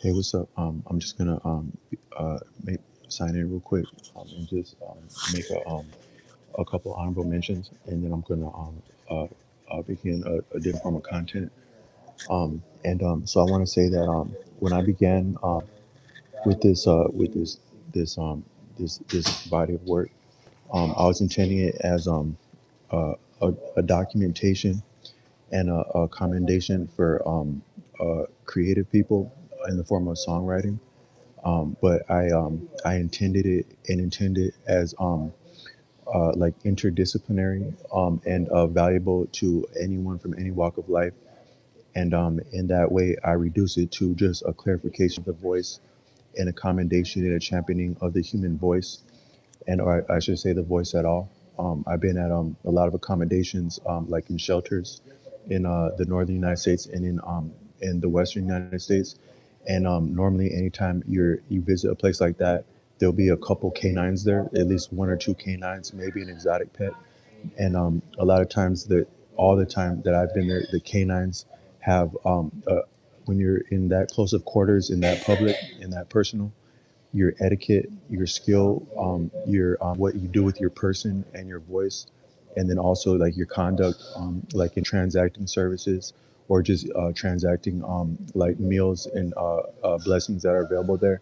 Hey, what's up? I'm just gonna make, sign in real quick and just make a couple honorable mentions, and then I'm gonna begin a different form of content. And so I want to say that when I began with this this body of work, I was intending it as uh, a documentation and a commendation for creative people in the form of songwriting. But I intended it and intended as like interdisciplinary and valuable to anyone from any walk of life. And in that way, I reduce it to just a clarification of the voice and a commendation and a championing of the human voice, and or I should say the voice at all. I've been at a lot of accommodations, like in shelters in the northern United States and in the western United States. And normally, anytime you visit a place like that, there'll be a couple canines there, at least one or two canines, maybe an exotic pet. And a lot of times, all the time that I've been there, the canines have when you're in that close of quarters, in that public, in that personal, your etiquette, your skill, your what you do with your person and your voice, and then also like your conduct, like in transacting services or just transacting like meals and blessings that are available there.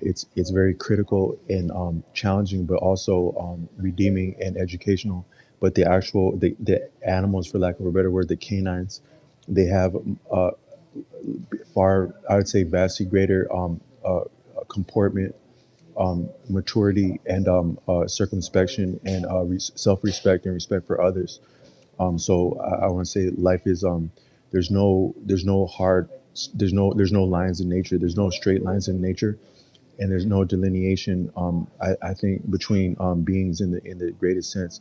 It's very critical and challenging, but also redeeming and educational. But the animals, for lack of a better word, the canines, they have uh, far, I would say, vastly greater comportment, maturity, and circumspection, and self-respect and respect for others. So I want to say life is there's no hard there's no lines in nature. There's no straight lines in nature, and there's no delineation. I think between beings in the greatest sense.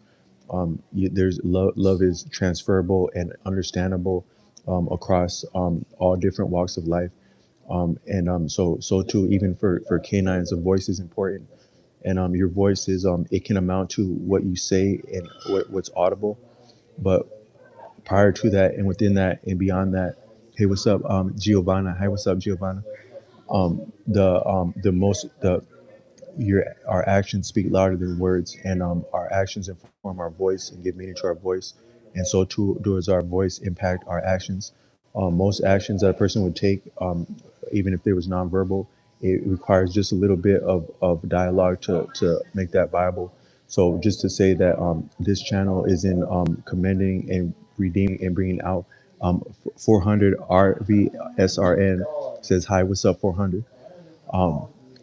There's love. Love is transferable and understandable across all different walks of life. And so too, even for canines, a voice is important. And your voice is it can amount to what you say and what's audible. But prior to that and within that and beyond that, hey, what's up, Giovanna? Hi, what's up, Giovanna? The most the your Our actions speak louder than words, and our actions inform our voice and give meaning to our voice, and so too does our voice impact our actions. Most actions that a person would take, even if there was nonverbal, it requires just a little bit of dialogue to make that viable. So just to say that this channel is in commending and redeeming and bringing out 400 RVSRN says hi, what's up 400.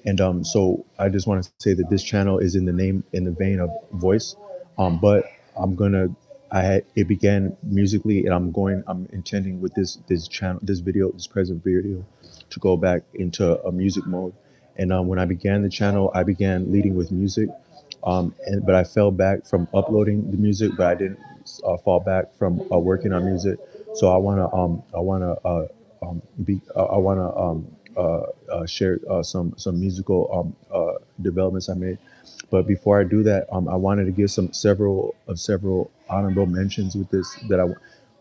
And so I just want to say that this channel is in the vein of voice, but I'm gonna it began musically, and I'm intending with this channel, this video, this present video, to go back into a music mode. And when I began the channel, I began leading with music, and but I fell back from uploading the music, but I didn't fall back from working on music. So I wanna share some musical developments I made. But before I do that, I wanted to give several honorable mentions with this that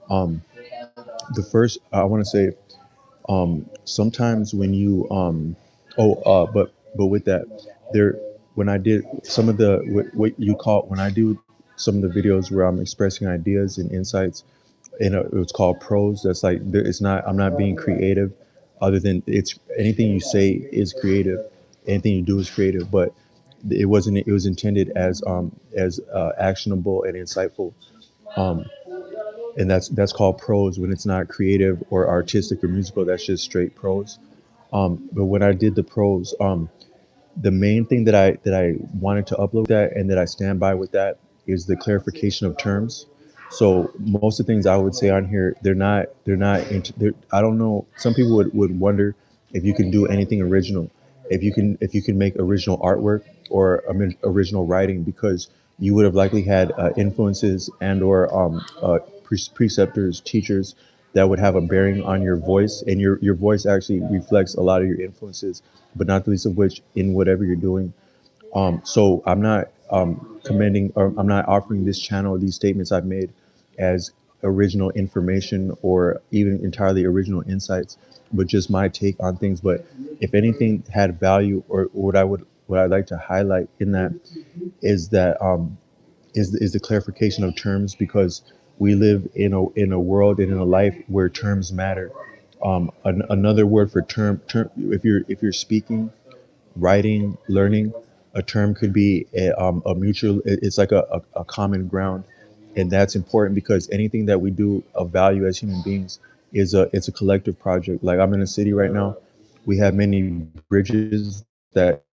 the first I want to say, sometimes when you but with that, there, when I did some of the what you call, when I do some of the videos where I'm expressing ideas and insights, it's called prose. That's like it's not, I'm not being creative, other than it's anything you say is creative, anything you do is creative. But it was intended as actionable and insightful, and that's called prose. When it's not creative or artistic or musical, that's just straight prose. But when I did the prose, the main thing that I wanted to upload that and that I stand by with that is the clarification of terms. So most of the things I would say on here, I don't know. Some people would wonder if you can do anything original, if you can make original artwork or original writing, because you would have likely had influences and or preceptors, teachers that would have a bearing on your voice, and your voice actually reflects a lot of your influences, but not the least of which in whatever you're doing. So I'm not commending, or I'm not offering this channel, these statements I've made, as original information or even entirely original insights, but just my take on things. But if anything had value, or what I'd like to highlight in that is that is the clarification of terms, because we live in a world and in a life where terms matter. Another word for term, if you're speaking, writing, learning, a term could be a mutual. It's like a common ground, and that's important because anything that we do of value as human beings is a collective project. Like I'm in a city right now, we have many bridges that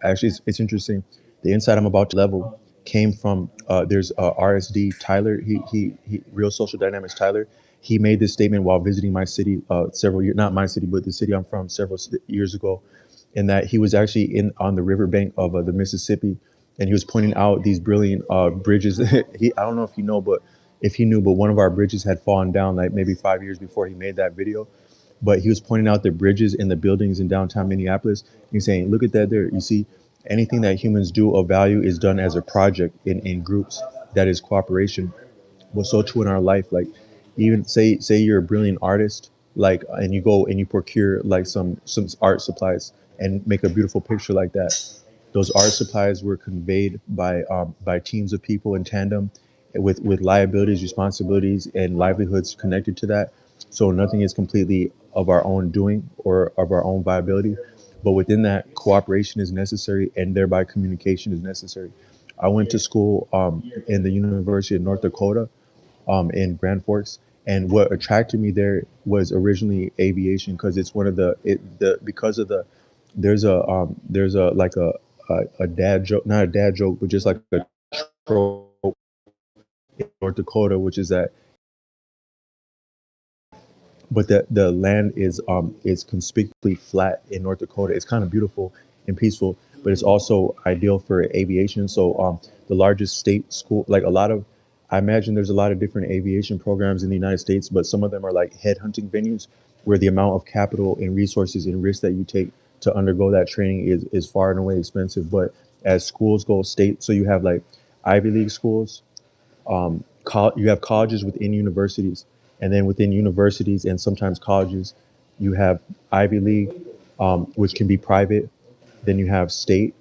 actually it's interesting. The insight I'm about to level came from there's RSD Tyler. He Real Social Dynamics Tyler. He made this statement while visiting my city several years, not my city, but the city I'm from several years ago, in that he was actually in on the riverbank of the Mississippi, and he was pointing out these brilliant bridges. I don't know if you know, but if he knew, but one of our bridges had fallen down like maybe 5 years before he made that video. But he was pointing out the bridges and the buildings in downtown Minneapolis. He's saying, "Look at that there. You see, anything that humans do of value is done as a project in groups. That is cooperation." Was so true in our life. Like even say you're a brilliant artist, like and you go and you procure like some art supplies and make a beautiful picture like that. Those art supplies were conveyed by teams of people in tandem with liabilities, responsibilities, and livelihoods connected to that. So nothing is completely of our own doing or of our own viability. But within that, cooperation is necessary and thereby communication is necessary. I went to school in the University of North Dakota in Grand Forks. And what attracted me there was originally aviation because it's one of the because of the there's a like a dad joke, not a dad joke, but just like a trope in North Dakota, which is that but the land is conspicuously flat in North Dakota. It's kind of beautiful and peaceful, but it's also ideal for aviation. So the largest state school, like a lot of, I imagine there's a lot of different aviation programs in the United States, but some of them are like headhunting venues where the amount of capital and resources and risk that you take to undergo that training is far and away expensive. But as schools go state, so you have like Ivy League schools, you have colleges within universities, and then within universities and sometimes colleges, you have Ivy League, which can be private. Then you have state,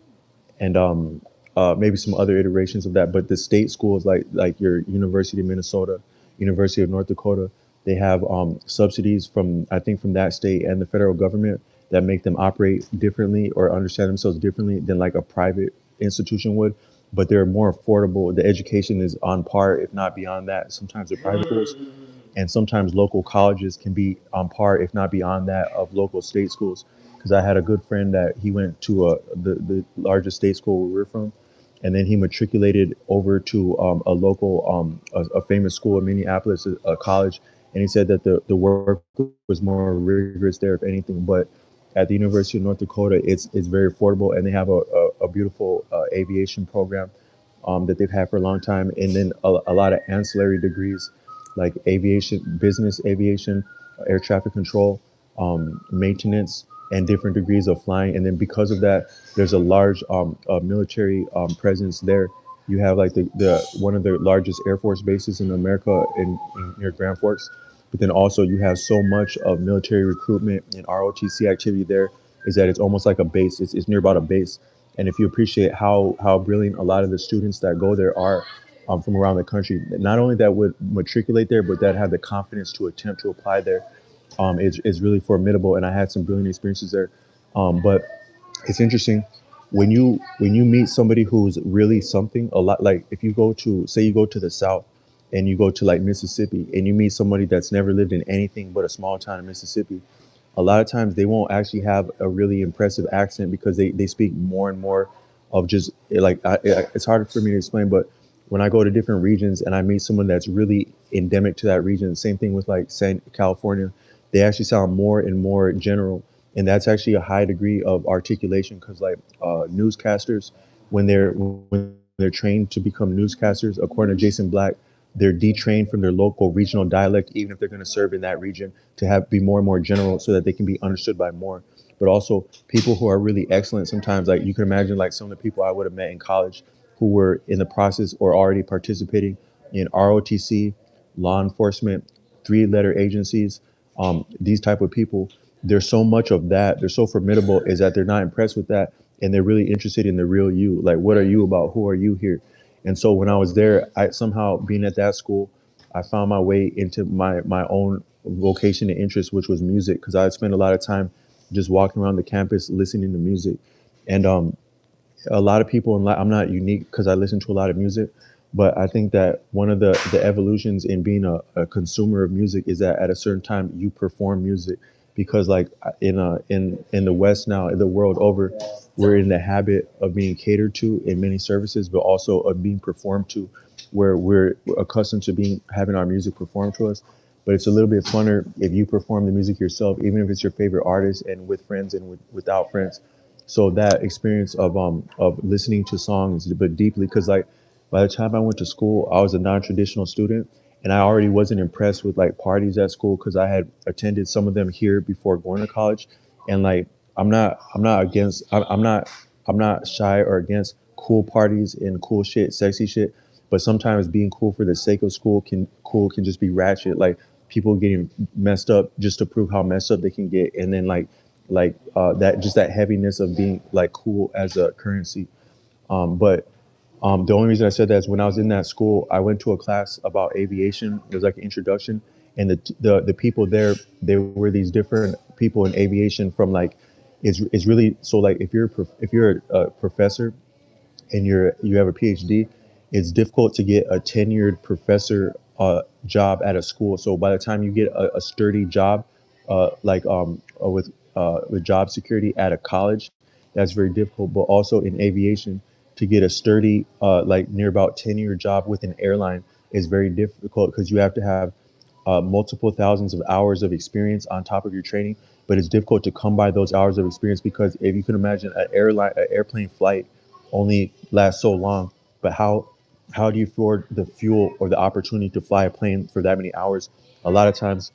and maybe some other iterations of that. But the state schools, like your University of Minnesota, University of North Dakota, they have subsidies from I think from that state and the federal government that make them operate differently or understand themselves differently than like a private institution would. But they're more affordable. The education is on par, if not beyond that. Sometimes the private schools and sometimes local colleges can be on par, if not beyond that, of local state schools. Because I had a good friend that he went to the largest state school where we're from, and then he matriculated over to a local, a famous school in Minneapolis, a college, and he said that the work was more rigorous there, if anything. But at the University of North Dakota, it's very affordable, and they have a beautiful aviation program that they've had for a long time, and then a lot of ancillary degrees like aviation, business aviation, air traffic control, maintenance, and different degrees of flying. And then because of that, there's a large military presence there. You have like the one of the largest Air Force bases in America in near Grand Forks. But then also you have so much of military recruitment and ROTC activity there is that it's almost like a base. It's near about a base. And if you appreciate how brilliant a lot of the students that go there are from around the country, not only that would matriculate there, but that have the confidence to attempt to apply there, is really formidable. And I had some brilliant experiences there. But it's interesting when you meet somebody who's really something a lot. Like if you go to say you go to the South and you go to like Mississippi and you meet somebody that's never lived in anything but a small town in Mississippi, a lot of times they won't actually have a really impressive accent because they speak more and more of just like it's hard for me to explain. But when I go to different regions and I meet someone that's really endemic to that region, same thing with like San California, they actually sound more and more general, and that's actually a high degree of articulation because like newscasters, when they're trained to become newscasters, according to Jason Black, they're detrained from their local regional dialect, even if they're going to serve in that region, to have be more and more general so that they can be understood by more. But also people who are really excellent sometimes, like you can imagine like some of the people I would have met in college who were in the process or already participating in ROTC, law enforcement, three-letter agencies, these type of people. There's so much of that. They're so formidable is that they're not impressed with that, and they're really interested in the real you. Like, what are you about? Who are you here? And so when I was there, I somehow being at that school, I found my way into my own vocation and interest, which was music, because I had spent a lot of time just walking around the campus listening to music. And a lot of people in I'm not unique because I listen to a lot of music, but I think that one of the evolutions in being a consumer of music is that at a certain time you perform music, because like in the West now, in the world over, we're in the habit of being catered to in many services, but also of being performed to, where we're accustomed to being having our music performed to us. But it's a little bit funner if you perform the music yourself, even if it's your favorite artist and with friends and without friends. So that experience of listening to songs but deeply, because like by the time I went to school, I was a non-traditional student, and I already wasn't impressed with like parties at school because I had attended some of them here before going to college. And like I'm not against I'm not shy or against cool parties and cool shit, sexy shit, but sometimes being cool for the sake of school can just be ratchet, like people getting messed up just to prove how messed up they can get. And then that, just that heaviness of being like cool as a currency. But the only reason I said that is when I was in that school, I went to a class about aviation. It was like an introduction, and the people there, they were these different people in aviation from like, it's really, so like if you're a professor and you have a PhD, it's difficult to get a tenured professor job at a school. So by the time you get a sturdy job, with job security at a college, that's very difficult. But also in aviation, to get a sturdy like near about 10-year job with an airline is very difficult, because you have to have multiple thousands of hours of experience on top of your training. But it's difficult to come by those hours of experience, because if you can imagine an airplane flight only lasts so long, but how do you afford the fuel or the opportunity to fly a plane for that many hours? A lot of times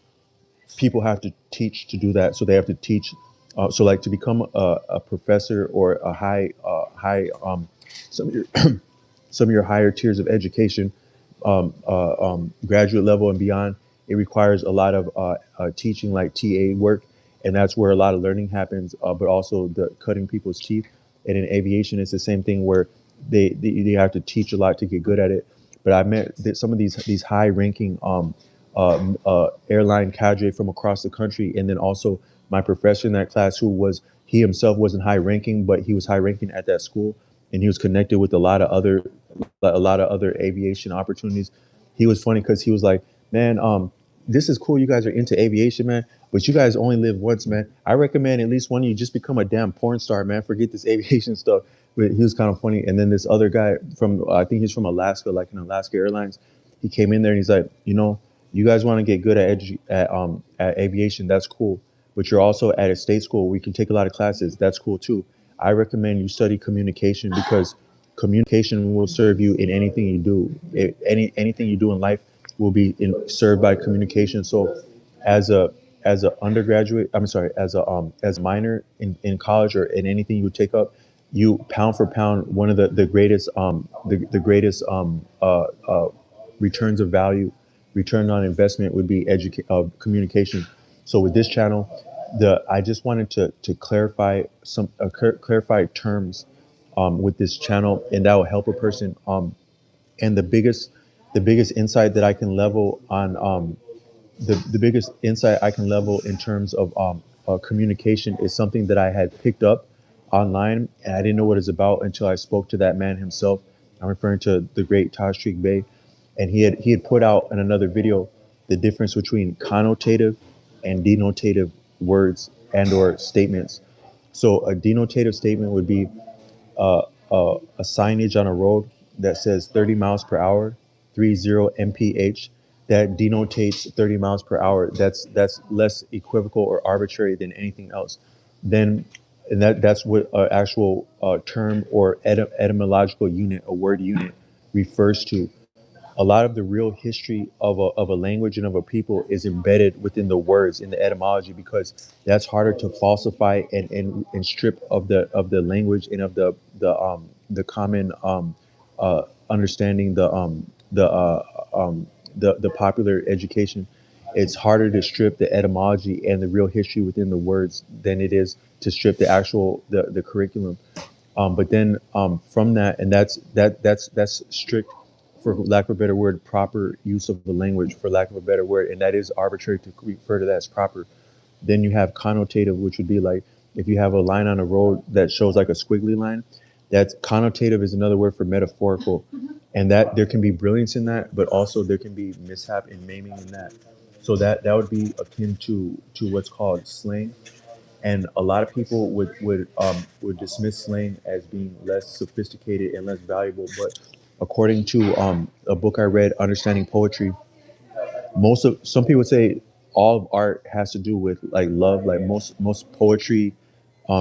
people have to teach to do that, so they have to teach. So like to become a professor or a high some of your some of your higher tiers of education, graduate level and beyond, it requires a lot of teaching, like TA work, and that's where a lot of learning happens. But also the cutting people's teeth. And in aviation, it's the same thing where they have to teach a lot to get good at it. But I met that some of these high ranking airline cadre from across the country, and then also my professor in that class, who was he himself wasn't high ranking, but he was high ranking at that school, and he was connected with a lot of other aviation opportunities. He was funny because he was like, "Man, this is cool. You guys are into aviation, man, but you guys only live once, man. I recommend at least one of you just become a damn porn star, man. Forget this aviation stuff." But he was kind of funny. And then this other guy from I think he's from Alaska, like in Alaska Airlines. He came in there and he's like, you guys want to get good at aviation, that's cool. But you're also at a state school where you can take a lot of classes. That's cool too. I recommend you study communication, because communication will serve you in anything you do. Anything you do in life will be served by communication. So, as a undergraduate, I'm sorry, as a minor in college or in anything you would take up, you pound for pound, one of the greatest the greatest returns of value, return on investment would be communication. So with this channel, the I just wanted to clarify clarify terms with this channel, and that will help a person. And the biggest insight that I can level on the biggest insight I can level in terms of communication is something that I had picked up online, and I didn't know what it's about until I spoke to that man himself. I'm referring to the great Tashreeq Bey, and he had put out in another video the difference between connotative and denotative words and or statements. So a denotative statement would be a signage on a road that says 30 miles per hour, 30 mph, that denotates 30 miles per hour. That's less equivocal or arbitrary than anything else. Then, and that's what an actual term or etymological unit, a word unit, refers to. A lot of the real history of a language and of a people is embedded within the words in the etymology, because that's harder to falsify and strip of the language and of the common understanding, the the popular education, it's harder to strip the etymology and the real history within the words than it is to strip the actual the curriculum. But then from that, and that's strict, for lack of a better word, proper use of the language, for lack of a better word, and that is arbitrary to refer to that as proper. Then you have connotative, which would be like if you have a line on a road that shows like a squiggly line, that's connotative is another word for metaphorical. And that there can be brilliance in that, but also there can be mishap and maiming in that. So that would be akin to what's called slang. And a lot of people would dismiss slang as being less sophisticated and less valuable. But according to a book I read, Understanding Poetry, most of some people say all of art has to do with like love. Like most poetry,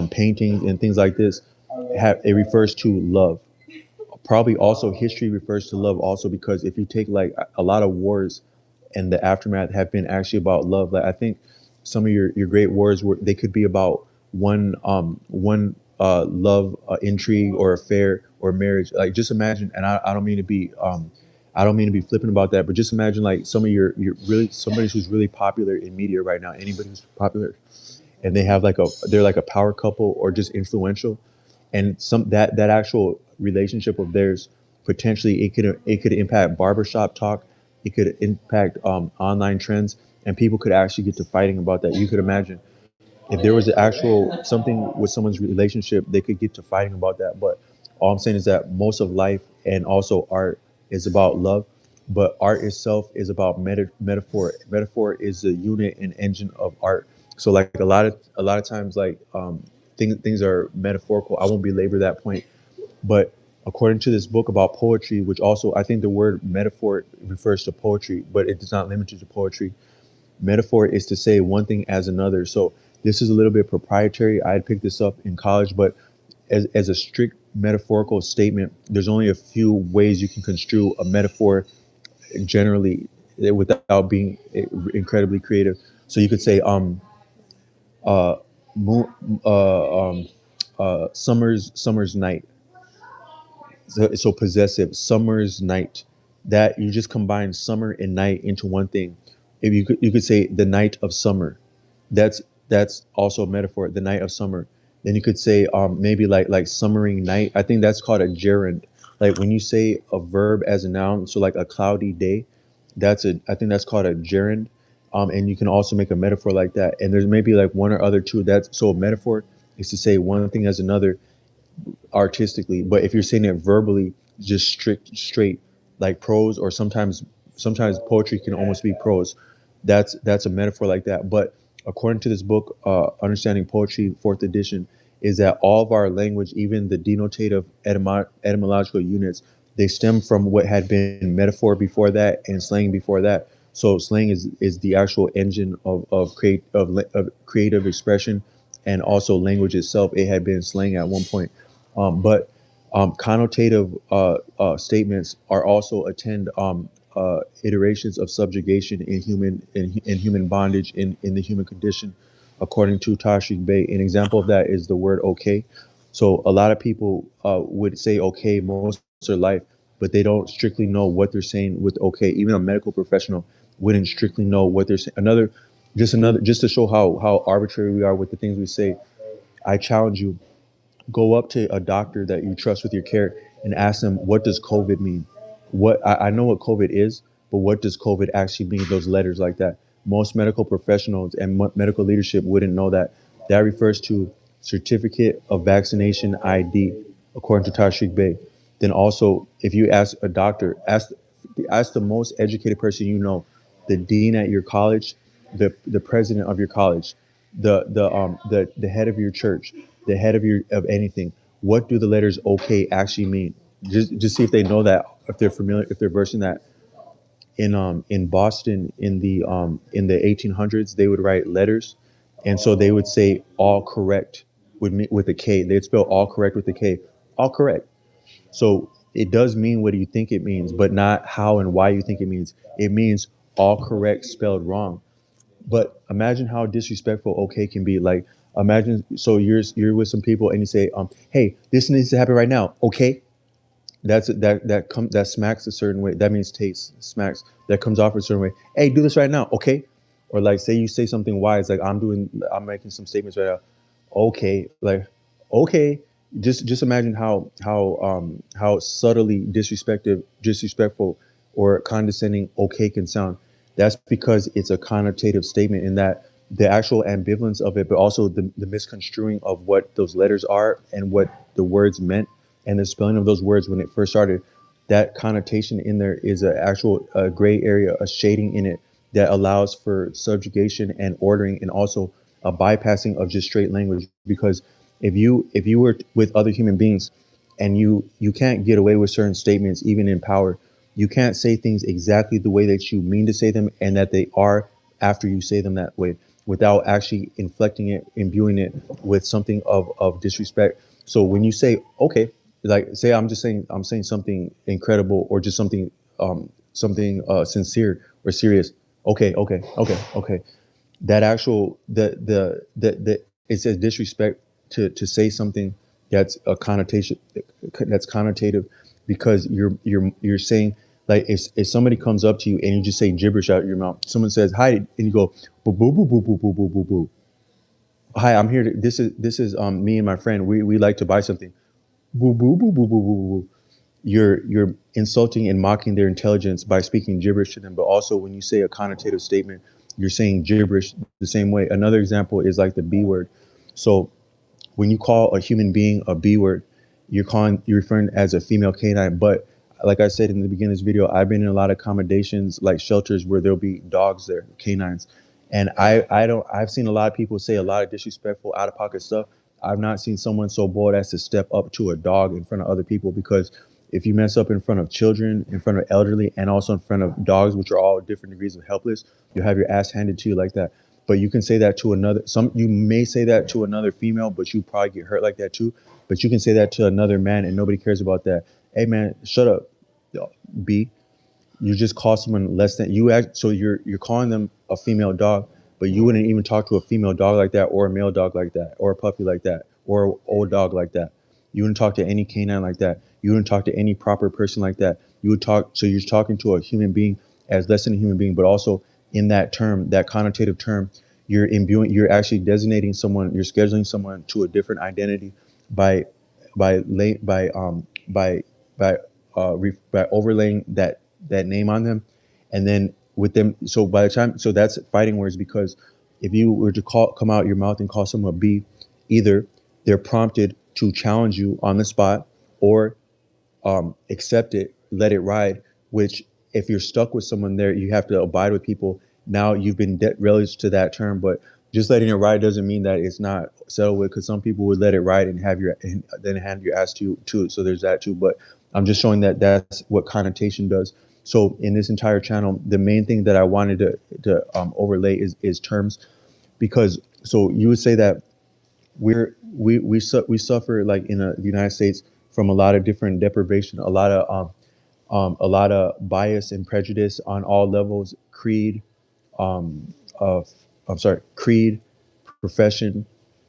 paintings and things like this, have it refers to love. Probably also history refers to love also, because if you take like a lot of wars and the aftermath have been actually about love. Like I think some of your great wars were they could be about one love intrigue or affair or marriage. Like just imagine, and I don't mean to be I don't mean to be flippant about that, but just imagine like some of your really somebody who's really popular in media right now, anybody who's popular, and they have like a they're like a power couple or just influential, and some that actual relationship of theirs, potentially it could impact barbershop talk, it could impact online trends, and people could actually get to fighting about that. You could imagine if there was an actual something with someone's relationship, they could get to fighting about that. But all I'm saying is that most of life and also art is about love, but art itself is about metaphor. Metaphor is the unit and engine of art. So like a lot of times like things are metaphorical. I won't belabor that point, but according to this book about poetry, which also I think the word metaphor refers to poetry, but it does not limit it to poetry. Metaphor is to say one thing as another. So this is a little bit proprietary. I had picked this up in college, but as a strict metaphorical statement, there's only a few ways you can construe a metaphor generally without being incredibly creative. So you could say uh, mo- summer's night. So possessive, summer's night. That you just combine summer and night into one thing. If you could say the night of summer, that's also a metaphor, the night of summer. Then you could say maybe like summering night. I think that's called a gerund. Like when you say a verb as a noun, so like a cloudy day, I think that's called a gerund. And you can also make a metaphor like that. And there's maybe like one or other two. That's so a metaphor is to say one thing as another artistically. But if you're saying it verbally, just straight like prose, or sometimes poetry can almost be prose. That's a metaphor like that. But according to this book, Understanding Poetry, fourth edition, is that all of our language, even the denotative etymological units, they stem from what had been metaphor before that and slang before that. So slang is the actual engine of creative expression, and also language itself. It had been slang at one point, but connotative statements are also attend iterations of subjugation in human bondage in the human condition, according to Tashik Bey. An example of that is the word okay. So a lot of people would say okay most of their life, but they don't strictly know what they're saying with okay. Even a medical professional wouldn't strictly know what they're saying. Just to show how arbitrary we are with the things we say. I challenge you, go up to a doctor that you trust with your care and ask them, what does COVID mean? I know what COVID is, but what does COVID actually mean? Those letters like that. Most medical professionals and medical leadership wouldn't know that. That refers to certificate of vaccination ID, according to Tashik Bey. Then also, if you ask a doctor, ask the most educated person you know, the dean at your college, the president of your college, the head of your church, the head of anything. What do the letters OK actually mean? Just see if they know that, if they're familiar, if they're versed in that. In Boston in the 1800s, they would write letters, and so they would say all correct with a K. They'd spell all correct with a K. All correct. So it does mean what you think it means, but not how and why you think it means. It means all correct spelled wrong. But imagine how disrespectful okay can be. Like imagine, so you're with some people and you say, hey, this needs to happen right now, okay? that smacks a certain way. That means taste smacks. That comes off a certain way. Hey, do this right now, okay? Or like say you say something wise, like I'm making some statements right now. Okay, like okay. Just imagine how subtly disrespectful or condescending okay can sound. That's because it's a connotative statement in that the actual ambivalence of it, but also the misconstruing of what those letters are and what the words meant and the spelling of those words when it first started. That connotation in there is an actual gray area, a shading in it that allows for subjugation and ordering, and also a bypassing of just straight language. Because if you were with other human beings and you can't get away with certain statements even in power, you can't say things exactly the way that you mean to say them and that they are after you say them that way without actually inflecting it, imbuing it with something of disrespect. So when you say okay, like say I'm saying something incredible or just something sincere or serious. Okay, okay, okay, okay. That actual the it says disrespect to say something that's a connotation that's connotative, because you're saying, like if somebody comes up to you and you just say gibberish out of your mouth. Someone says hi and you go boo boo boo boo boo boo boo boo boo. Hi, I'm here to, this is me and my friend, we like to buy something. Boo boo boo boo boo boo boo. You're insulting and mocking their intelligence by speaking gibberish to them. But also when you say a connotative statement, you're saying gibberish the same way. Another example is like the B word. So when you call a human being a B word, you're referring as a female canine. But like I said in the beginning of this video, I've been in a lot of accommodations like shelters where there'll be dogs there, canines. And I've seen a lot of people say a lot of disrespectful, out of pocket stuff. I've not seen someone so bold as to step up to a dog in front of other people, because if you mess up in front of children, in front of elderly, and also in front of dogs, which are all different degrees of helpless, you have your ass handed to you like that. But you can say that to another, some you may say that to another female, but you probably get hurt like that too. But you can say that to another man and nobody cares about that. Hey man, shut up, B. You just call someone less than you act. So you're calling them a female dog, but you wouldn't even talk to a female dog like that, or a male dog like that, or a puppy like that, or an old dog like that. You wouldn't talk to any canine like that. You wouldn't talk to any proper person like that. You would talk. So you're talking to a human being as less than a human being, but also in that term, that connotative term, you're imbuing. You're actually designating someone. You're scheduling someone to a different identity by by by overlaying that name on them, and then with them. So by the time, so that's fighting words, because if you were to come out your mouth and call someone a B, either they're prompted to challenge you on the spot, or accept it, let it ride. Which, if you're stuck with someone there, you have to abide with people. Now you've been releged to that term, but just letting it ride doesn't mean that it's not settled with. Because some people would let it ride and have your and then hand your ass to too. So there's that too. But I'm just showing that that's what connotation does. So in this entire channel, the main thing that I wanted to overlay is terms, because so you would say that we suffer, like in the United States, from a lot of different deprivation, a lot of bias and prejudice on all levels, of creed, profession,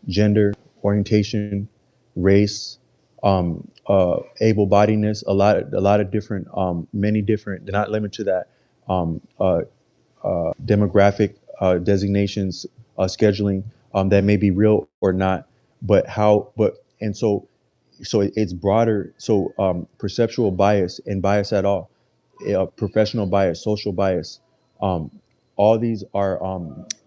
gender, orientation, race, able-bodiedness, a lot of different, many different, they're not limited to that, demographic designations, scheduling, that may be real or not, but how, but and so it's broader. So perceptual bias and bias at all, professional bias, social bias, um, all these are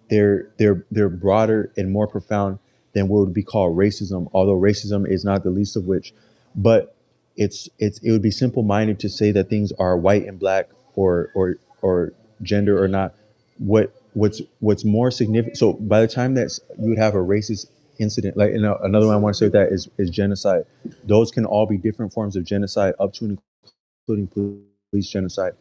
they're broader and more profound than what would be called racism. Although racism is not the least of which, but it would be simple-minded to say that things are white and black, or gender or not. What's more significant? So by the time that you would have a racist incident, like, another one I want to say with that is genocide. Those can all be different forms of genocide, up to and including police genocide.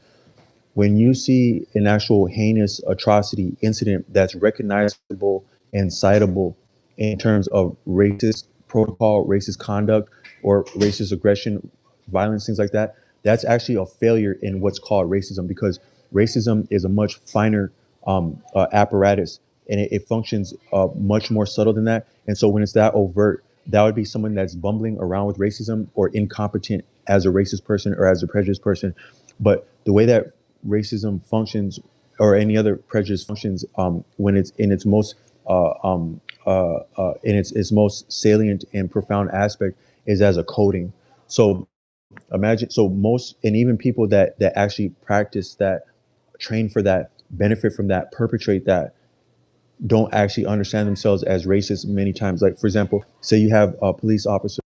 When you see an actual heinous atrocity incident that's recognizable and citable in terms of racist protocol, racist conduct, or racist aggression, violence, things like that, that's actually a failure in what's called racism, because racism is a much finer apparatus, and it functions much more subtle than that. And so when it's that overt, that would be someone that's bumbling around with racism or incompetent as a racist person or as a prejudiced person. But the way that racism functions or any other prejudice functions, when it's in its most in its most salient and profound aspect, is as a coding. So imagine, so most, and even people that actually practice that, train for that, benefit from that, perpetrate that, don't actually understand themselves as racist many times. Like for example, say you have police officers,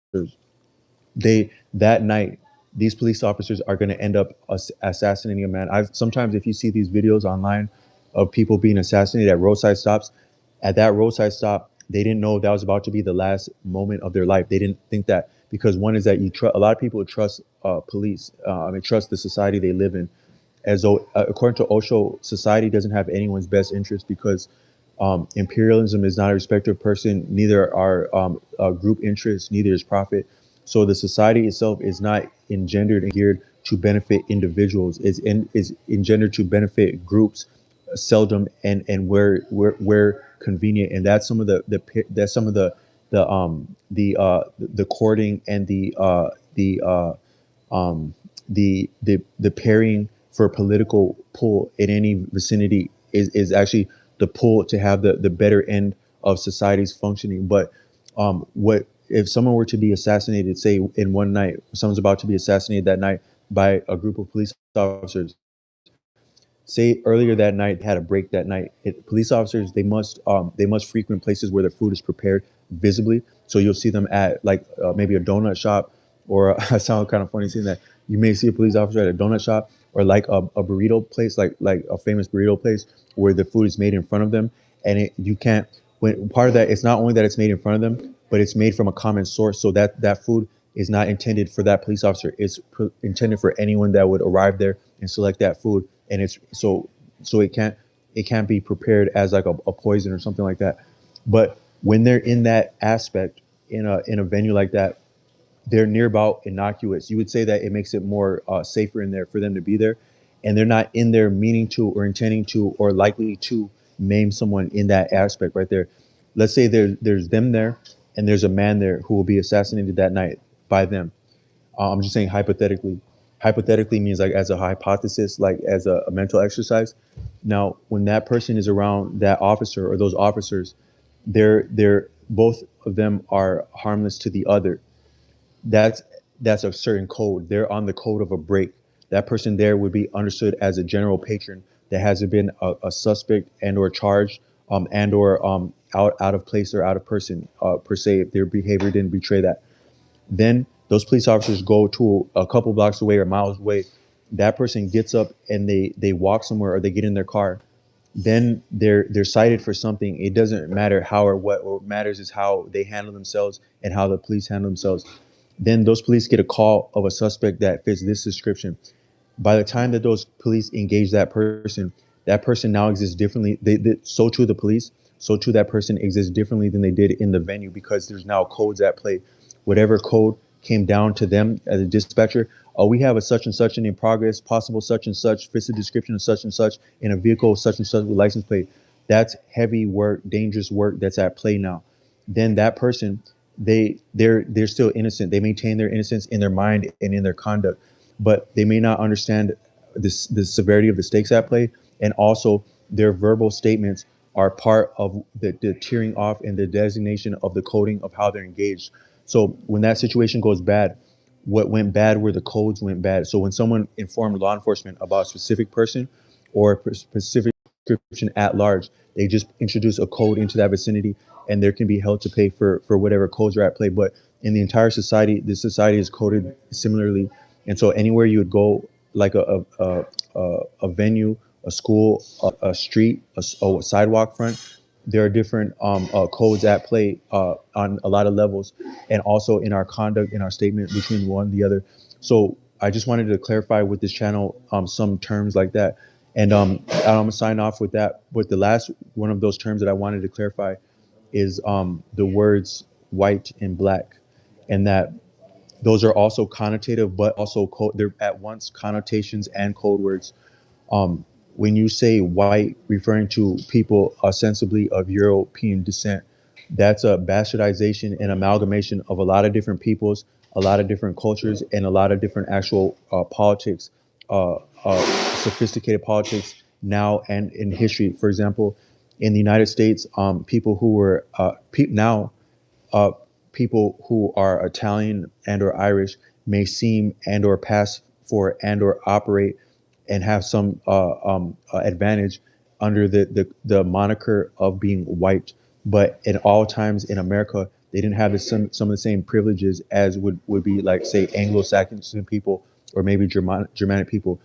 they that night, these police officers are going to end up assassinating a man. I've sometimes, if you see these videos online of people being assassinated at roadside stops, at that roadside stop, they didn't know that was about to be the last moment of their life. They didn't think that, because one is that a lot of people trust police. I mean, trust the society they live in, as though, according to Osho, society doesn't have anyone's best interest, because imperialism is not a respecter of person, neither are group interests, neither is profit. So the society itself is not engendered and geared to benefit individuals. Is engendered to benefit groups, seldom and where convenient. And that's some of that's some of the courting and the pairing for political pull in any vicinity is actually the pull to have the better end of society's functioning. But what if someone were to be assassinated, say in one night, someone's about to be assassinated that night by a group of police officers? Say earlier that night had a break that night. Police officers, they must frequent places where their food is prepared visibly. So you'll see them at like maybe a donut shop, or I sound kind of funny saying that. You may see a police officer at a donut shop, or like a burrito place, like a famous burrito place where the food is made in front of them, and you can't. When part of that, it's not only that it's made in front of them, but it's made from a common source, so that food is not intended for that police officer. It's intended for anyone that would arrive there and select that food, and it's so it can't be prepared as like a poison or something like that. But when they're in that aspect, in a venue like that, they're near about innocuous. You would say that it makes it more safer in there for them to be there, and they're not in there meaning to or intending to or likely to maim someone in that aspect right there. Let's say there's them there, and there's a man there who will be assassinated that night by them. I'm just saying hypothetically. Hypothetically means like as a hypothesis, like as a mental exercise. Now, when that person is around that officer or those officers, they're both of them are harmless to the other. That's that's a certain code. They're on the code of a break. That person there would be understood as a general patron that hasn't been a suspect and or charged, and or out of place or out of person, per se, if their behavior didn't betray that. Then those police officers go to a couple blocks away or miles away. That person gets up and they walk somewhere, or they get in their car. Then they're cited for something. It doesn't matter how or what. What matters is how they handle themselves and how the police handle themselves. Then those police get a call of a suspect that fits this description. By the time that those police engage that person now exists differently. So too the police, so too that person exists differently than they did in the venue, because there's now codes at play. Whatever code came down to them as a dispatcher, oh, we have a such and such in progress, possible such and such, fits the description of such and such in a vehicle such and such with license plate. That's heavy work, dangerous work that's at play now. Then that person, they're still innocent. They maintain their innocence in their mind and in their conduct, but they may not understand the severity of the stakes at play, and also their verbal statements are part of the tearing off and the designation of the coding of how they're engaged. So when that situation goes bad, what went bad were the codes went bad. So when someone informed law enforcement about a specific person or a specific description at large, they just introduce a code into that vicinity, and there can be held to pay for whatever codes are at play. But in the entire society, the society is coded similarly, and so anywhere you would go, like a venue, a school, a street, a sidewalk front, there are different codes at play on a lot of levels, and also in our conduct, in our statement between one and the other. So I just wanted to clarify with this channel some terms like that, and I'm gonna sign off with that. With the last one of those terms that I wanted to clarify is the words white and black, and that those are also connotative, but also they're at once connotations and code words. Um, when you say white, referring to people ostensibly of European descent, that's a bastardization and amalgamation of a lot of different peoples a lot of different cultures and a lot of different actual politics, uh, sophisticated politics now and in history. For example, in the United States, people who were now uh, people who are Italian and or Irish may seem and or pass for and or operate and have some advantage under the moniker of being white. But in all times in America, they didn't have some of the same privileges as would be like say Anglo-Saxon people or maybe Germanic people.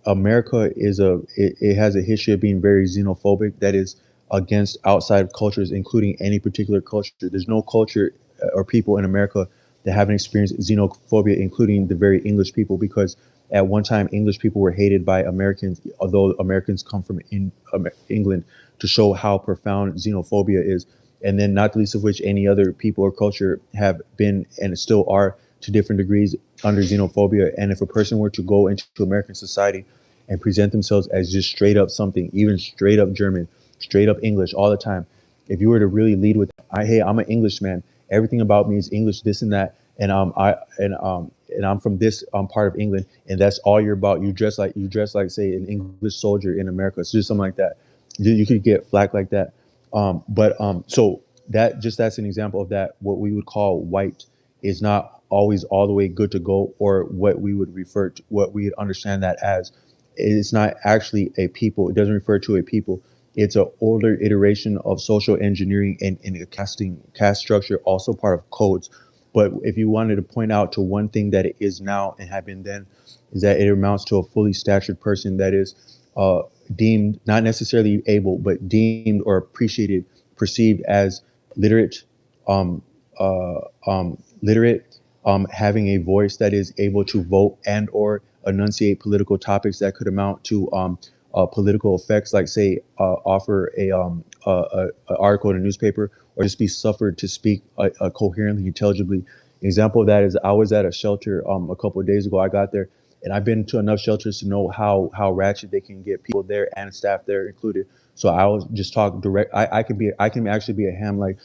America it has a history of being very xenophobic. That is against outside cultures, including any particular culture. There's no culture or people in America that haven't experienced xenophobia, including the very English people, because at one time English people were hated by Americans, although Americans come from England, to show how profound xenophobia is. And then, not the least of which, any other people or culture have been and still are to different degrees under xenophobia. And if a person were to go into American society and present themselves as just straight up something, even straight up German, straight up English all the time, if you were to really lead with, hey, I'm an Englishman. Everything about me is English, this and that, and I'm from this part of England, and that's all you're about. You dress like say an English soldier in America, so just something like that. You could get flack like that. But so that's an example of that. What we would call white is not always all the way good to go, or what we would refer to, what we would understand that as. It's not actually a people. It doesn't refer to a people. It's an older iteration of social engineering and a caste structure, also part of codes. But if you wanted to point out to one thing that it is now and have been then, is that it amounts to a fully statured person that is uh, deemed not necessarily able, but deemed or appreciated, perceived as literate, um, literate, having a voice that is able to vote and or enunciate political topics that could amount to political effects, like say offer a article in a newspaper, or just be suffered to speak coherently, intelligibly. Example of that is I was at a shelter a couple of days ago. I got there, and I've been to enough shelters to know how ratchet they can get, people there and staff there included. So I was just talk direct. I can actually be a ham. Like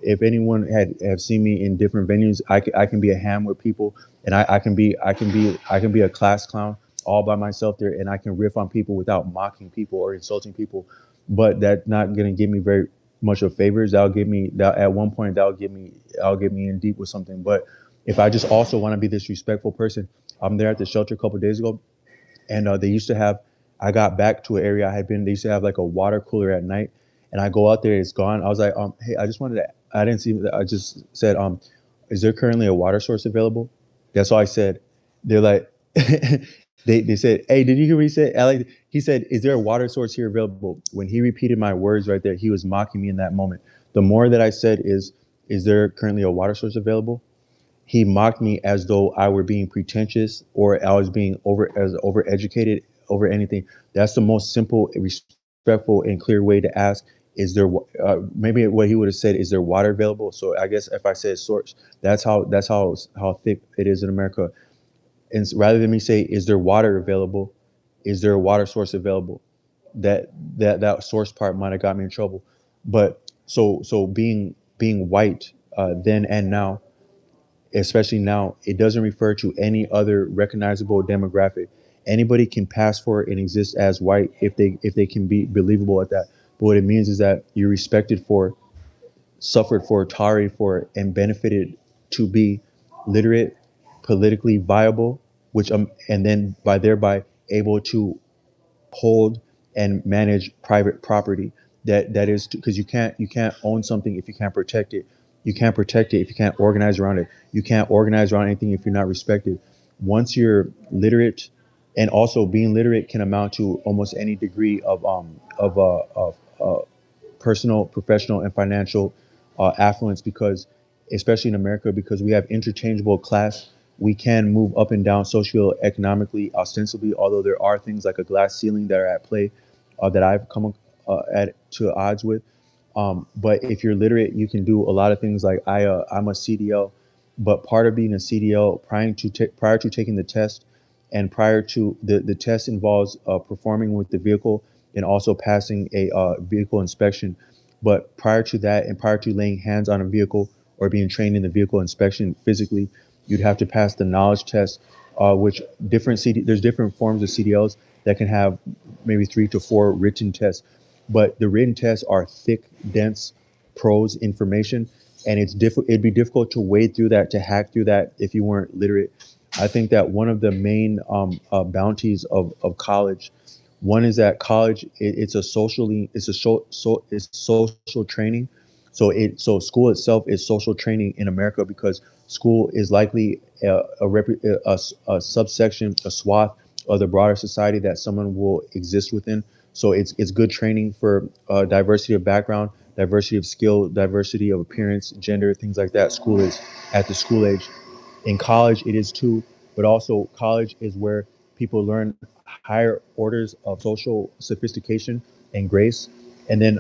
if anyone have seen me in different venues, I can be a ham with people, and I can be a class clown all by myself there, and I can riff on people without mocking people or insulting people. But that's not gonna give me very much of favors. That'll give me that at one point that'll get me in deep with something. But if I just also want to be this respectful person, I'm there at the shelter a couple of days ago, and they used to have. I got back to an area I had been. They used to have like a water cooler at night, and I go out there, it's gone. I was like, hey, I just wanted to. I didn't see. I just said, is there currently a water source available? That's all I said. They're like, they said, hey, did you hear what he said? Alex, he said, is there a water source here available? When he repeated my words right there, he was mocking me in that moment. The more that I said is there currently a water source available? He mocked me as though I were being pretentious or I was being overeducated over anything. That's the most simple, respectful, and clear way to ask. Is there maybe what he would have said? Is there water available? So I guess if I said source, that's how thick it is in America. And rather than me say, is there water available? Is there a water source available? That source part might have got me in trouble. But so being white then and now, especially now, it doesn't refer to any other recognizable demographic. Anybody can pass for it and exist as white if they can be believable at that. But what it means is that you're respected for, suffered for, tolerated for, and benefited to be literate, politically viable, which and then by thereby able to hold and manage private property. That is because you can't own something if you can't protect it. You can't protect it if you can't organize around it. You can't organize around anything if you're not respected. Once you're literate, and also being literate can amount to almost any degree of personal, professional, and financial affluence, because, especially in America, because we have interchangeable class, we can move up and down socioeconomically, ostensibly, although there are things like a glass ceiling that are at play that I've come at to odds with. But if you're literate, you can do a lot of things. Like I'm a CDL, but part of being a CDL, prior to taking the test, and prior to the test involves performing with the vehicle and also passing a vehicle inspection. But prior to that, and prior to laying hands on a vehicle or being trained in the vehicle inspection physically, you'd have to pass the knowledge test, which there's different forms of CDLs that can have maybe 3 to 4 written tests, but the written tests are thick, dense prose information, and it'd be difficult to wade through that, to hack through that if you weren't literate. I think that one of the main bounties of college, one is that college it's a socially it's a it's social training. So school itself is social training in America because school is likely a subsection, a swath of the broader society that someone will exist within. So it's good training for diversity of background, diversity of skill, diversity of appearance, gender, things like that. School is at the school age. In college, it is too, but also college is where people learn higher orders of social sophistication and grace. And then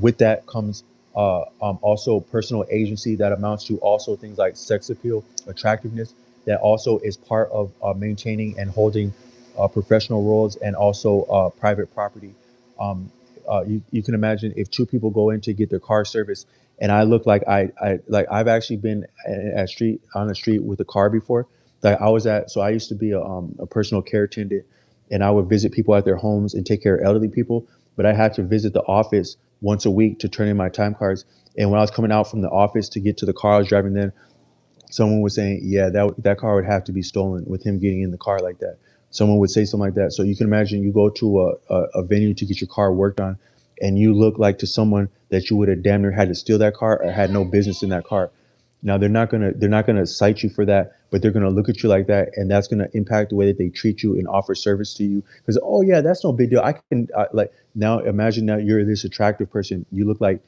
with that comes also personal agency that amounts to also things like sex appeal, attractiveness, that also is part of maintaining and holding professional roles and also private property. Um, you can imagine if two people go in to get their car serviced, and I look like I've actually been on the street with a car before. Like so I used to be a personal care attendant, and I would visit people at their homes and take care of elderly people. But I had to visit the office once a week to turn in my time cards. And when I was coming out from the office to get to the car I was driving, then someone was saying, "Yeah, that car would have to be stolen with him getting in the car like that." Someone would say something like that. So you can imagine you go to a venue to get your car worked on, and you look like to someone that you would have damn near had to steal that car or had no business in that car. Now they're not gonna cite you for that, but they're gonna look at you like that, and that's gonna impact the way that they treat you and offer service to you. Because oh yeah, that's no big deal. Like now imagine that you're this attractive person. You look like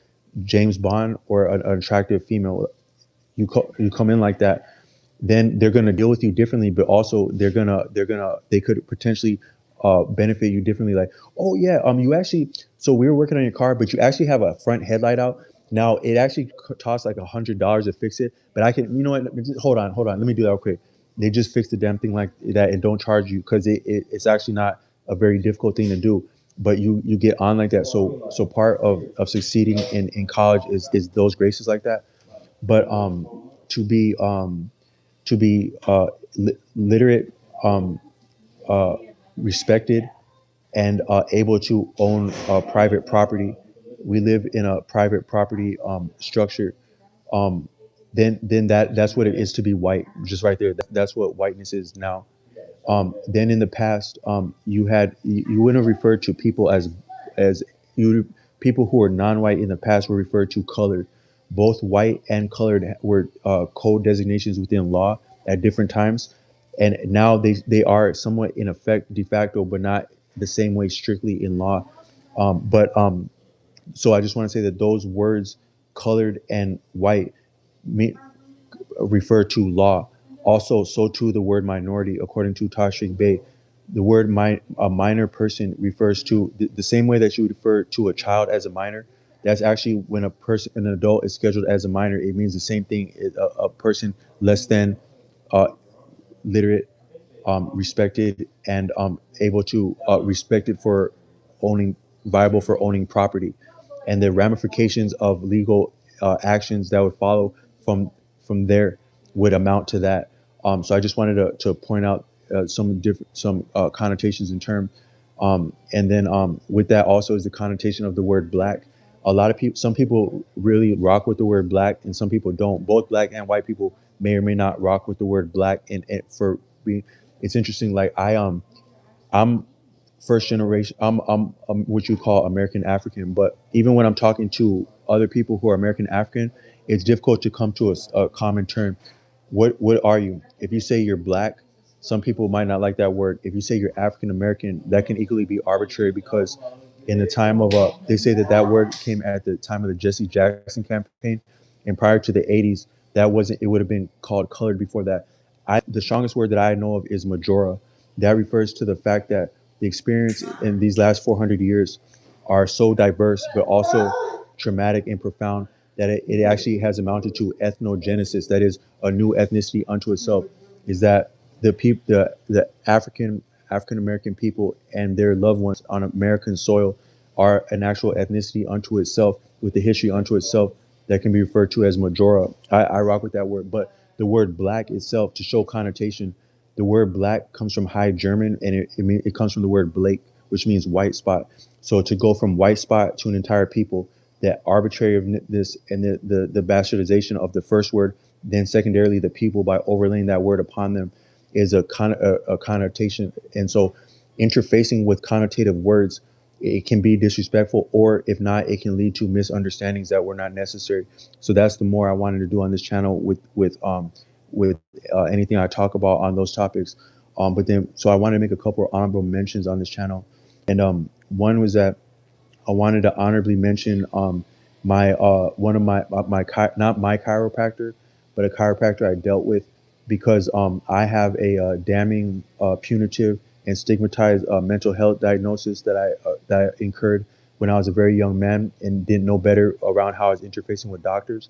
James Bond or an attractive female. You come in like that, then they're going to deal with you differently, but also they could potentially benefit you differently. Like, oh yeah, you actually, so we were working on your car, but you actually have a front headlight out. Now it actually costs like $100 to fix it, but I can, you know what? Hold on, let me do that real quick. They just fix the damn thing like that and don't charge you because it's actually not a very difficult thing to do. But you get on like that. So part of succeeding in college is those graces like that. But to be literate, um, uh, respected, and able to own private property. We live in a private property structure. Um, then that's what it is to be white. Just right there. That's what whiteness is now. Then in the past, you wouldn't have referred to people as you people who were non-white in the past were referred to colored. Both white and colored were code designations within law at different times, and now they are somewhat in effect de facto, but not the same way strictly in law. But so I just want to say that those words, colored and white, mean refer to law. Also, so too the word minority, according to Tashrik Bey. The word a minor person refers to the same way that you would refer to a child as a minor. That's actually when an adult is scheduled as a minor. It means the same thing. A person less than uh, literate, respected, and able to respected for owning, viable for owning property, and the ramifications of legal actions that would follow from there would amount to that. So I just wanted to point out some connotations in term, and then with that also is the connotation of the word black. A lot of people, some people really rock with the word black, and some people don't. Both black and white people may or may not rock with the word black, and for being, it's interesting. Like I'm first generation. I'm what you call American African. But even when I'm talking to other people who are American African, it's difficult to come to a common term. What are you? If you say you're black, some people might not like that word. If you say you're African American, that can equally be arbitrary because in the time of they say that word came at the time of the Jesse Jackson campaign, and prior to the '80s, that wasn't. It would have been called colored before that. The strongest word that I know of is majora. That refers to the fact that the experience in these last 400 years are so diverse, but also traumatic and profound that it actually has amounted to ethnogenesis. That is a new ethnicity unto itself. Is that the African American people and their loved ones on American soil are an actual ethnicity unto itself with the history unto itself. that can be referred to as majora. I rock with that word. But the word black itself, to show connotation, the word black comes from High German, and it comes from the word Blake, which means white spot. So to go from white spot to an entire people, that arbitrary of this and the bastardization of the first word, then secondarily the people by overlaying that word upon them, is a connotation. And so interfacing with connotative words, it can be disrespectful, or if not, it can lead to misunderstandings that were not necessary. So that's the more I wanted to do on this channel with anything I talk about on those topics. But then, so I wanted to make a couple of honorable mentions on this channel, and one was that I wanted to honorably mention my one of not my chiropractor, but a chiropractor I dealt with, because I have a damning, punitive, and stigmatized mental health diagnosis that I incurred when I was a very young man and didn't know better around how I was interfacing with doctors.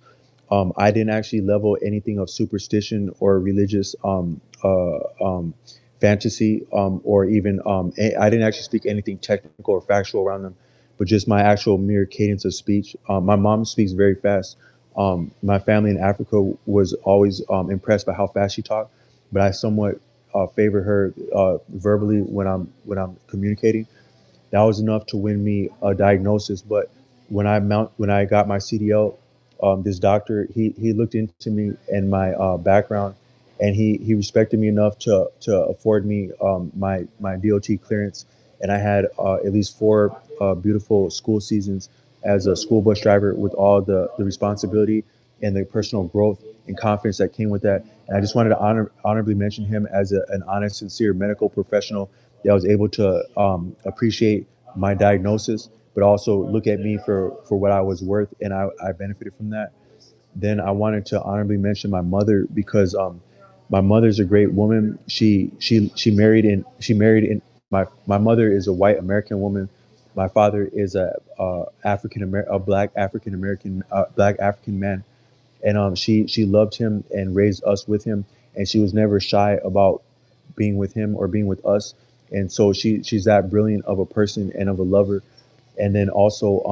I didn't actually level anything of superstition or religious fantasy, or even I didn't actually speak anything technical or factual around them, but just my actual mere cadence of speech. My mom speaks very fast. My family in Africa was always impressed by how fast she talked, but I somewhat favor her verbally when I'm communicating. That was enough to win me a diagnosis. But when I got my CDL, this doctor, he looked into me and my background, and he respected me enough to afford me my DOT clearance, and I had at least four beautiful school seasons as a school bus driver, with all the responsibility and the personal growth and confidence that came with that. And I just wanted to honorably mention him as an honest, sincere medical professional that was able to appreciate my diagnosis, but also look at me for what I was worth, and I benefited from that. Then I wanted to honorably mention my mother, because my mother's a great woman. She married in my mother is a white American woman. My father is a black African American, black African man, and she loved him and raised us with him, and she was never shy about being with him or being with us. And so she's that brilliant of a person and of a lover. And then also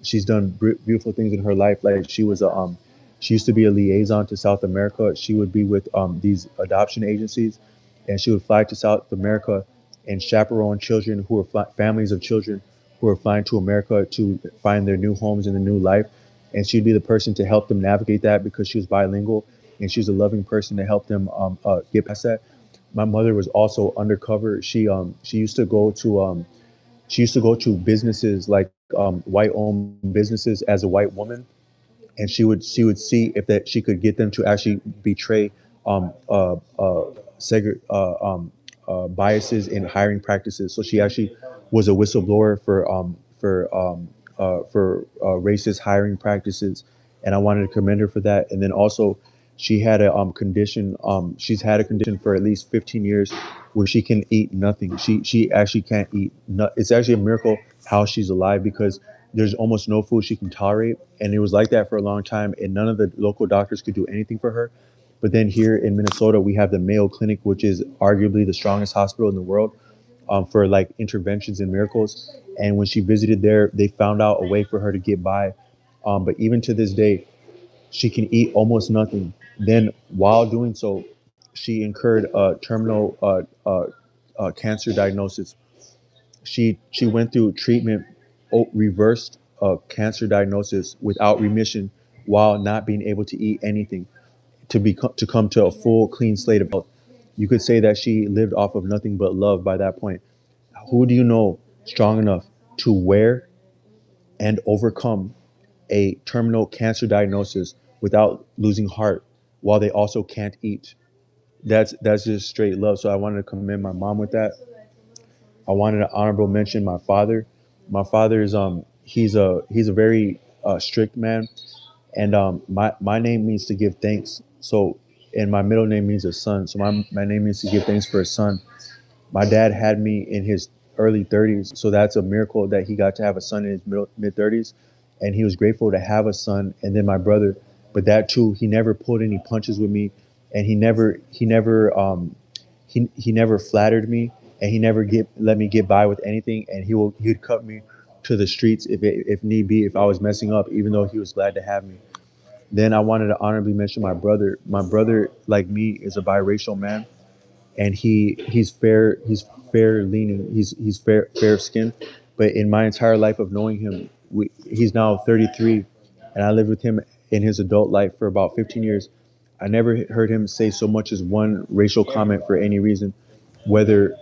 she's done beautiful things in her life. Like she used to be a liaison to South America. She would be with these adoption agencies, and she would fly to South America and chaperone children who were families of children who were flying to America to find their new homes and their new life. And she'd be the person to help them navigate that, because she was bilingual, and she was a loving person to help them get past that. My mother was also undercover. She used to go to businesses, like white owned businesses, as a white woman, and she would see if that she could get them to actually betray um, uh, uh, biases in hiring practices. So she actually was a whistleblower for racist hiring practices, and I wanted to commend her for that. And then also, she had a condition. She's had a condition for at least 15 years, where she can eat nothing. She actually can't eat. It's actually a miracle how she's alive, because there's almost no food she can tolerate, and it was like that for a long time. And none of the local doctors could do anything for her. But then here in Minnesota, we have the Mayo Clinic, which is arguably the strongest hospital in the world for like interventions and miracles. And when she visited there, they found out a way for her to get by. But even to this day, she can eat almost nothing. Then, while doing so, she incurred a terminal cancer diagnosis. She went through treatment, reversed cancer diagnosis without remission, while not being able to eat anything, to come to a full clean slate of health. You could say that she lived off of nothing but love by that point. Who do you know strong enough to wear and overcome a terminal cancer diagnosis without losing heart, while they also can't eat? That's just straight love. So I wanted to commend my mom with that. I wanted to honorable mention my father. My father is he's a very strict man, and my name means to give thanks. So, and my middle name means a son. So my name means to give thanks for a son. My dad had me in his early 30s, so that's a miracle that he got to have a son in his mid 30s, and he was grateful to have a son. And then my brother, but that too, he never pulled any punches with me, and he never flattered me, and he never let me get by with anything. And he'd cut me to the streets if need be, if I was messing up, even though he was glad to have me. Then I wanted to honorably mention my brother. My brother, like me, is a biracial man, and he's fair. He's fair leaning. He's fair skinned. But in my entire life of knowing him, he's now 33, and I lived with him in his adult life for about 15 years. I never heard him say so much as one racial comment for any reason, whether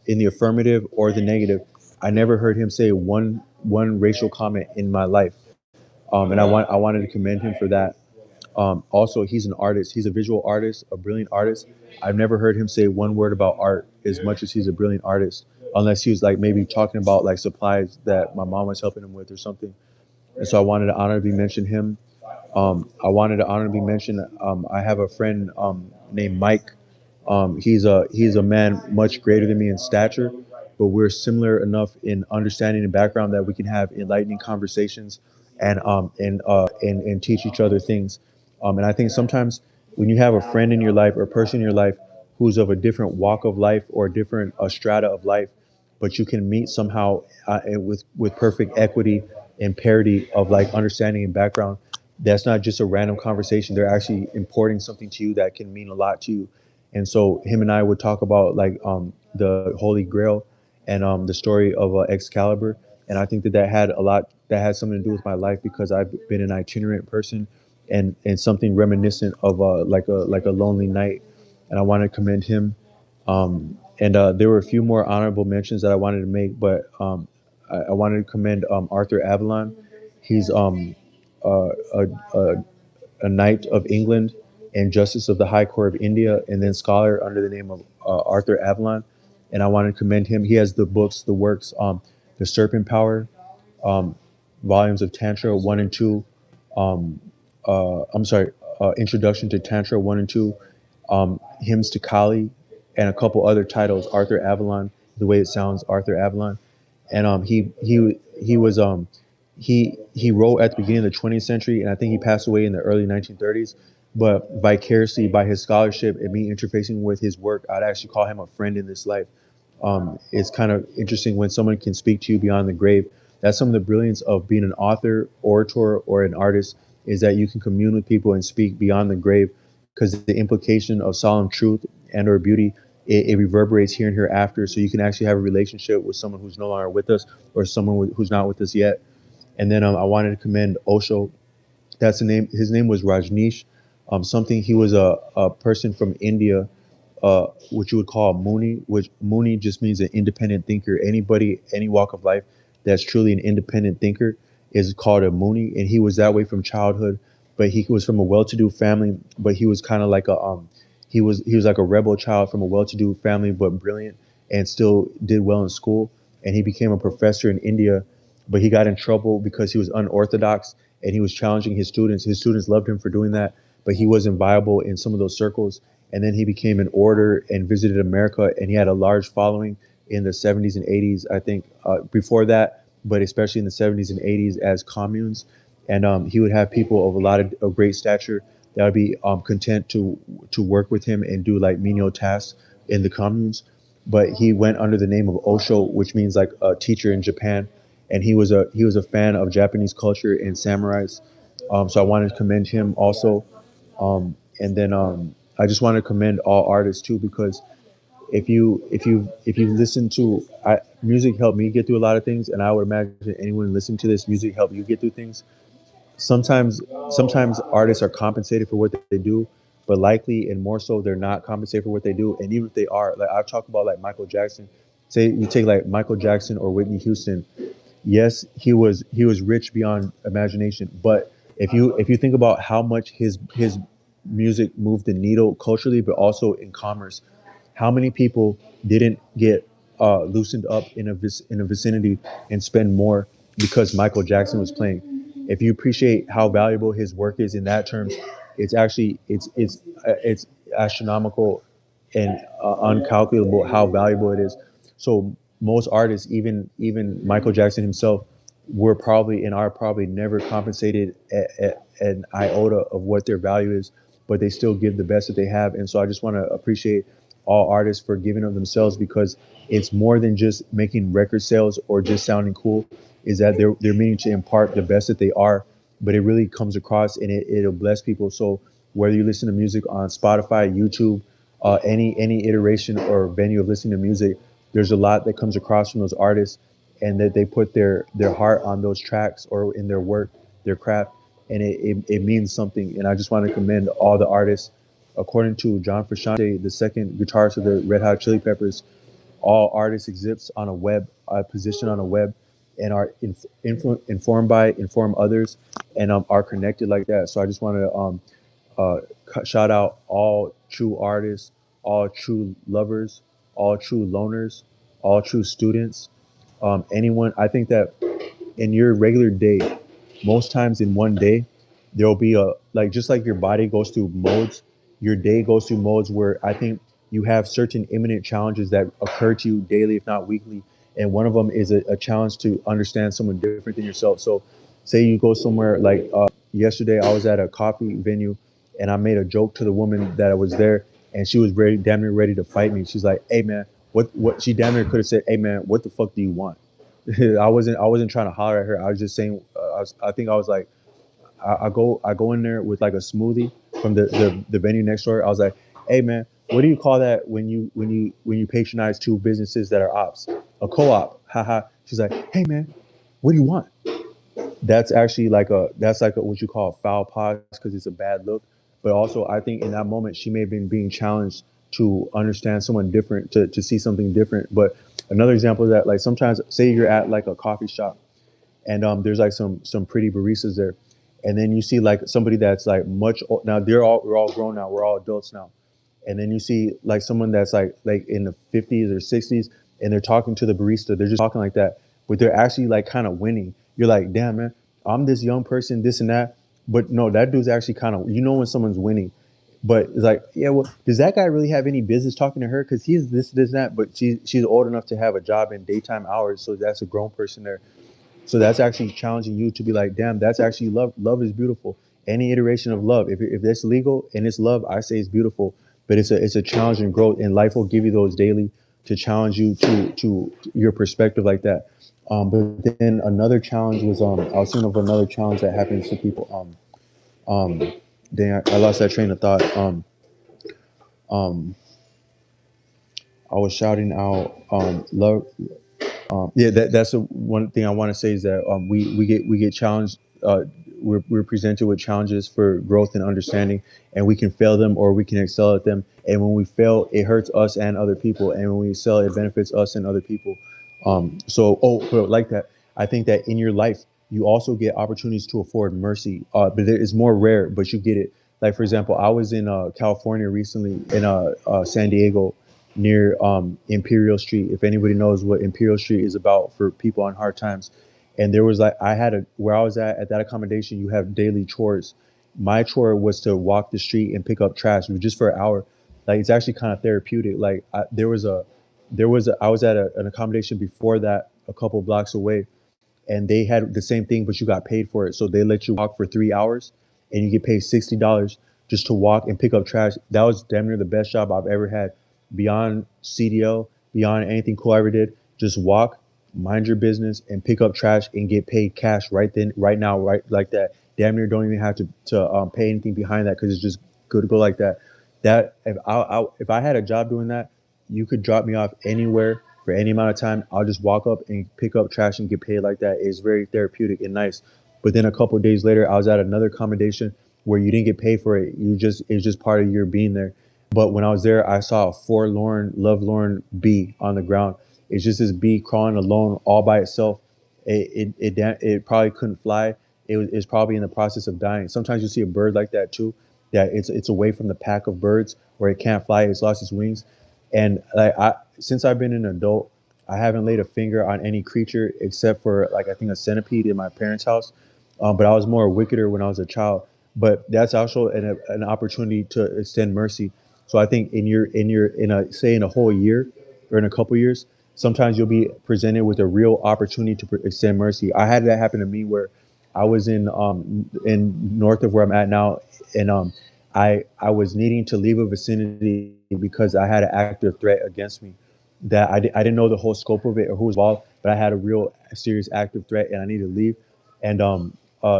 in the affirmative or the negative. I never heard him say one racial comment in my life, and I wanted to commend him for that. Also, he's an artist. He's a visual artist, a brilliant artist. I've never heard him say one word about art as much as he's a brilliant artist, unless he was like maybe talking about like supplies that my mom was helping him with or something. And so I wanted to honorably mention him. I wanted to honorably mention. I have a friend named Mike. He's a man much greater than me in stature, but we're similar enough in understanding and background that we can have enlightening conversations and teach each other things. And I think sometimes when you have a friend in your life or a person in your life who's of a different walk of life or a different strata of life, but you can meet somehow and with perfect equity and parity of like understanding and background. That's not just a random conversation. They're actually importing something to you that can mean a lot to you. And so him and I would talk about like the Holy Grail and the story of Excalibur. And I think that that had something to do with my life because I've been an itinerant person and something reminiscent of like a lonely night. And I want to commend him. And there were a few more honorable mentions that I wanted to make, but I wanted to commend Arthur Avalon. He's a, a a Knight of England and Justice of the High Court of India, and then scholar under the name of Arthur Avalon. And I want to commend him. He has the books, the works, The Serpent Power, um, volumes of Tantra 1 and 2. Um, I'm sorry, Introduction to Tantra 1 and 2, Hymns to Kali, and a couple other titles. Arthur Avalon, the way it sounds, Arthur Avalon. And he was he wrote at the beginning of the 20th century, and I think he passed away in the early 1930s. But vicariously, by his scholarship and me interfacing with his work, I'd actually call him a friend in this life. It's kind of interesting when someone can speak to you beyond the grave. That's some of the brilliance of being an author, orator, or an artist is that you can commune with people and speak beyond the grave because the implication of solemn truth and or beauty it reverberates here and hereafter. So you can actually have a relationship with someone who's no longer with us or someone who's not with us yet. And then I wanted to commend Osho. That's the name. His name was Rajneesh. Something he was a person from India, which you would call a Muni, which Muni just means an independent thinker. Anybody, any walk of life that's truly an independent thinker is called a Muni, and he was that way from childhood. But he was from a well-to-do family, but he was kind of like he was like a rebel child from a well-to-do family, but brilliant and still did well in school. And he became a professor in India, but he got in trouble because he was unorthodox and he was challenging his students. His students loved him for doing that, but he wasn't viable in some of those circles. And then he became an orator and visited America, and he had a large following in the 70s and 80s, I think, before that, but especially in the 70s and 80s as communes. And he would have people of a lot of great stature that would be content to work with him and do like menial tasks in the communes. But he went under the name of Osho, which means like a teacher in Japan, and he was a fan of Japanese culture and samurais. So I wanted to commend him also. And then I just want to commend all artists too because if you listen to music helped me get through a lot of things, and I would imagine anyone listening to this music help you get through things. Sometimes artists are compensated for what they do, but likely and more so they're not compensated for what they do. And even if they are, like I've talked about like Michael Jackson. Say you take like Michael Jackson or Whitney Houston. Yes, he was rich beyond imagination, but if you think about how much his music moved the needle culturally, but also in commerce, how many people didn't get loosened up in a vicinity and spend more because Michael Jackson was playing? If you appreciate how valuable his work is in that terms, it's actually it's astronomical and uncalculable how valuable it is. So most artists, even Michael Jackson himself, were probably and are probably never compensated at an iota of what their value is, but they still give the best that they have. And so I just want to appreciate all artists for giving of themselves because it's more than just making record sales or just sounding cool. Is that they're meaning to impart the best that they are but it really comes across and it'll bless people. So whether you listen to music on Spotify, YouTube, any iteration or venue of listening to music, there's a lot that comes across from those artists, and that they put their heart on those tracks or in their work, their craft, and it means something. And I just want to commend all the artists. According to John Frusciante, the second guitarist of the Red Hot Chili Peppers, all artists exist on a web, position on a web, and are informed by, inform others, and are connected like that. So I just want to shout out all true artists, all true lovers, all true loners, all true students. Anyone, I think that in your regular day, most times in one day, there'll be a, like, just like your body goes through modes, your day goes through modes where I think you have certain imminent challenges that occur to you daily, if not weekly. And one of them is a challenge to understand someone different than yourself. So, say you go somewhere like yesterday, I was at a coffee venue and I made a joke to the woman that was there, and she was ready, damn near ready to fight me. She's like, "Hey man, what?" She damn near could have said, "Hey man, what the fuck do you want?" I wasn't trying to holler at her. I was just saying. I think I was like, I go in there with like a smoothie from the venue next door. I was like, hey man, what do you call that when you patronize two businesses that are ops? A co-op. Haha. She's like, hey man, what do you want? That's like what you call a foul pause because it's a bad look. But also, I think in that moment she may have been being challenged to understand someone different, to see something different. But another example of that, like, sometimes say you're at like a coffee shop, and there's like some pretty baristas there, and then you see like somebody that's like now we're all grown now, we're all adults now, and then you see like someone that's like in the 50s or 60s, and they're talking to the barista, they're just talking like that, but they're actually like kind of winning. You're like, damn man, I'm this young person, this and that, but no, that dude's actually kind of, when someone's winning. But it's like, yeah, well, does that guy really have any business talking to her? Because he's this, that, but she's old enough to have a job in daytime hours, so that's a grown person there. So that's actually challenging you to be like, damn, that's actually love. Love is beautiful. Any iteration of love, if it's legal and it's love, I say it's beautiful. But it's a challenge and growth, and life will give you those daily to challenge you to your perspective like that. But then another challenge was, I was thinking of another challenge that happens to people. Dang, I lost that train of thought. Um, I was shouting out love. Yeah, that's the one thing I want to say is that we get challenged. We're presented with challenges for growth and understanding, and we can fail them or we can excel at them. And when we fail, it hurts us and other people. And when we excel, it benefits us and other people. But like that, I think that in your life, you also get opportunities to afford mercy. But it's more rare, but you get it. Like, for example, I was in California recently, in San Diego, near Imperial Street. If anybody knows what Imperial Street is about for people on hard times, and there was like, I had a where I was at that accommodation. You have daily chores. My chore was to walk the street and pick up trash, but just for an hour. Like, it's actually kind of therapeutic. Like, I was at an accommodation before that, a couple blocks away, and they had the same thing, but you got paid for it. So they let you walk for 3 hours, and you get paid $60 just to walk and pick up trash. That was damn near the best job I've ever had, beyond CDL, beyond anything cool I ever did. Just walk, mind your business, and pick up trash and get paid cash right then, right now, right like that. Damn near don't even have to pay anything behind that because it's just good to go like that. That if I had a job doing that, you could drop me off anywhere for any amount of time. I'll just walk up and pick up trash and get paid like that. It's very therapeutic and nice. But then a couple of days later, I was at another accommodation where you didn't get paid for it. It's just part of your being there. But when I was there, I saw a forlorn, lovelorn bee on the ground. It's just this bee crawling alone, all by itself. It probably couldn't fly. It's probably in the process of dying. Sometimes you see a bird like that too, that it's away from the pack of birds where it can't fly. It's lost its wings. And like, since I've been an adult, I haven't laid a finger on any creature except for, like, I think a centipede in my parents' house. But I was more wickeder when I was a child. But that's also an opportunity to extend mercy. So I think in a whole year or in a couple years, sometimes you'll be presented with a real opportunity to extend mercy. I had that happen to me where I was in north of where I'm at now, and I was needing to leave a vicinity because I had an active threat against me that I didn't know the whole scope of it or who was involved, but I had a real serious active threat and I needed to leave. And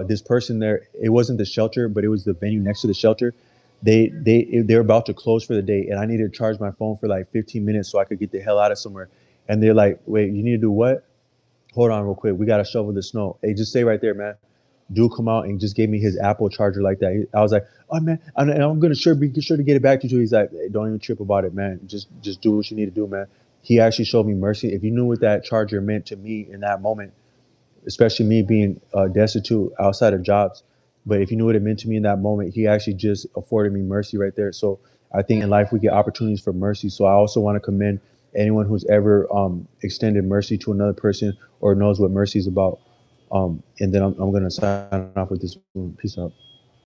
this person there. It wasn't the shelter, but it was the venue next to the shelter. They're about to close for the day, and I needed to charge my phone for like 15 minutes so I could get the hell out of somewhere. And they're like, "Wait, you need to do what? Hold on, real quick. We gotta shovel the snow. Hey, just stay right there, man." Dude, come out and just gave me his Apple charger like that. I was like, "Oh man, I'm gonna be sure to get it back to you." He's like, "Hey, don't even trip about it, man. Just do what you need to do, man." He actually showed me mercy. If you knew what that charger meant to me in that moment, especially me being destitute outside of jobs. But if you knew what it meant to me in that moment, he actually just afforded me mercy right there. So I think in life we get opportunities for mercy. So I also want to commend anyone who's ever extended mercy to another person or knows what mercy is about. And then I'm going to sign off with this one. Peace out.